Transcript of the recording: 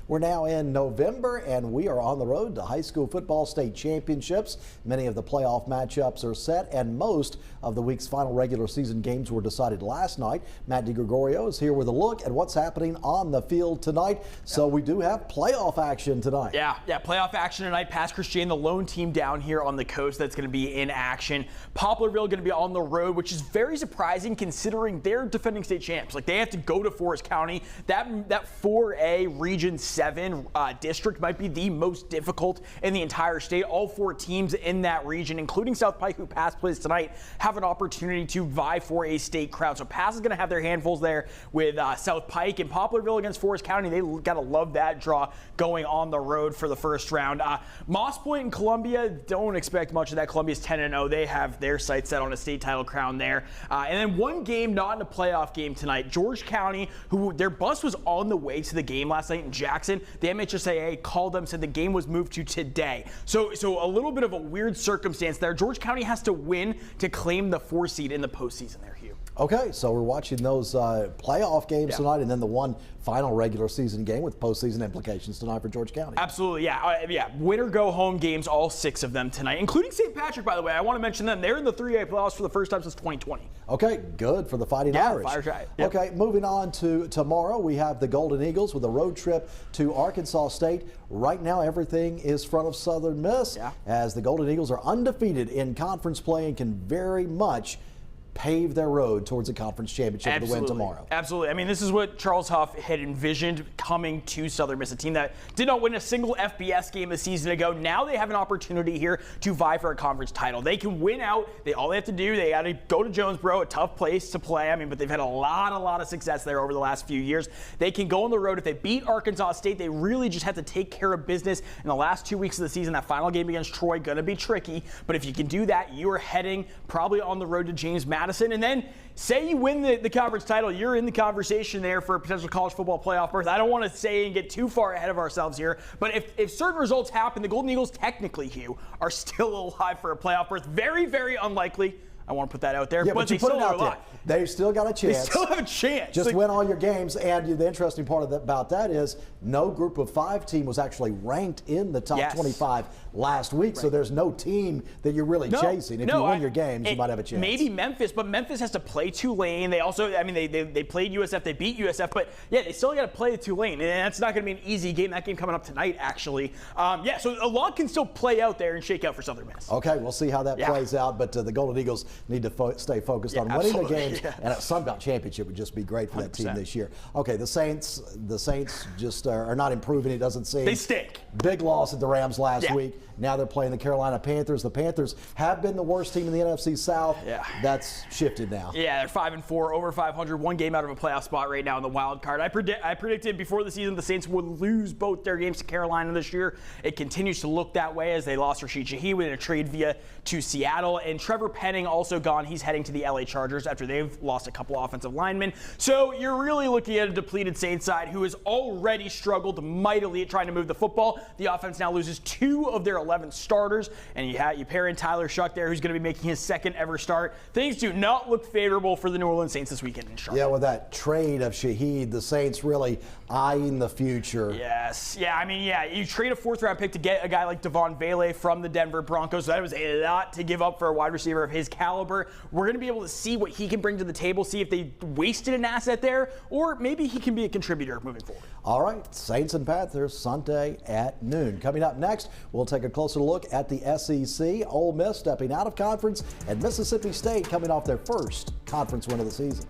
We're now in November, and we are on the road to high school football state championships. Many of the playoff matchups are set, and most of the week's final regular season games were decided last night. Matt DeGregorio is here with a look at what's happening on the field tonight. So we do have playoff action tonight. Yeah, playoff action tonight. Pass Christian, the lone team down here on the coast that's going to be in action. Poplarville going to be on the road, which is very surprising considering they're defending state champs. Like, they have to go to Forest County. That 4A Region 7 district might be the most difficult in the entire state. All four teams in that region, including South Pike, who Pass plays tonight, have an opportunity to vie for a state crown. So Pass is going to have their handfuls there with South Pike, and Poplarville against Forest County. They got to love that draw going on the road for the first round. Moss Point and Columbia, don't expect much of that. Columbia's 10-0. They have their sights set on a state title crown there. And then one game not in a playoff game tonight. George County, who their bus was on the way to the game last night in Jackson. The MHSAA called them, said the game was moved to today. So a little bit of a weird circumstance there. George County has to win to claim the 4 seed in the postseason there, Hugh. Okay, so we're watching those playoff games tonight, and then the one final regular season game with postseason implications tonight for George County. Absolutely, yeah. Winner go home games, all 6 of them tonight, including St. Patrick, by the way. I want to mention them. They're in the 3A playoffs for the first time since 2020. Okay, good for the Fighting Irish. Fire Giant. Yep. Okay, moving on to tomorrow, we have the Golden Eagles with a road trip to Arkansas State. Right now, everything is front of Southern Miss, as the Golden Eagles are undefeated in conference play and can very much pave their road towards a conference championship with a win tomorrow. Absolutely. I mean, this is what Charles Huff had envisioned coming to Southern Miss, a team that did not win a single FBS game a season ago. Now they have an opportunity here to vie for a conference title. They can win out. All they have to do, they got to go to Jonesboro, a tough place to play. I mean, but they've had a lot of success there over the last few years. They can go on the road. If they beat Arkansas State, they really just have to take care of business in the last 2 weeks of the season. That final game against Troy, going to be tricky. But if you can do that, you are heading probably on the road to James Madison. And then say you win the conference title, you're in the conversation there for a potential college football playoff berth. I don't want to say and get too far ahead of ourselves here, but if certain results happen, the Golden Eagles technically, Hugh, are still alive for a playoff berth. Very, very unlikely. I want to put that out there, but they still are alive. They've still got a chance. They still have a chance. Just win all your games, and the interesting part about that is no group of 5 team was actually ranked in the top 25 last week, so there's no team that you're really chasing. If you win your games, you might have a chance. Maybe Memphis, but Memphis has to play Tulane. They also, I mean, they played USF, they beat USF, but yeah, they still got to play Tulane, and that's not going to be an easy game. That game coming up tonight, actually. So a lot can still play out there and shake out for Southern Miss. Okay, we'll see how that plays out, but the Golden Eagles need to stay focused on winning the games, and a Sun Belt championship would just be great for that team this year. Okay, the Saints just are not improving, it doesn't seem. They stink. Big loss at the Rams last week. Now they're playing the Carolina Panthers. The Panthers have been the worst team in the NFC South. That's shifted now. Yeah, they're 5-4, over 500, one game out of a playoff spot right now in the wild card. I predicted before the season the Saints would lose both their games to Carolina this year. It continues to look that way as they lost Rashid Shaheed in a trade to Seattle. And Trevor Penning also gone. He's heading to the LA Chargers after they've lost a couple offensive linemen. So you're really looking at a depleted Saints side who has already struggled mightily at trying to move the football. The offense now loses 2 of their 11 starters, and you pair in Tyler Shuck there, who's going to be making his 2nd ever start. Things do not look favorable for the New Orleans Saints this weekend in Charlotte. Yeah, with that trade of Shaheed, the Saints really eyeing the future. Yes. Yeah, I mean, you trade a 4th-round pick to get a guy like Devon Vele from the Denver Broncos. So that was a lot to give up for a wide receiver of his caliber. We're going to be able to see what he can bring to the table, see if they wasted an asset there, or maybe he can be a contributor moving forward. All right, Saints and Panthers Sunday at noon. Coming up next, we'll take a closer look at the SEC. Ole Miss stepping out of conference, and Mississippi State coming off their first conference win of the season.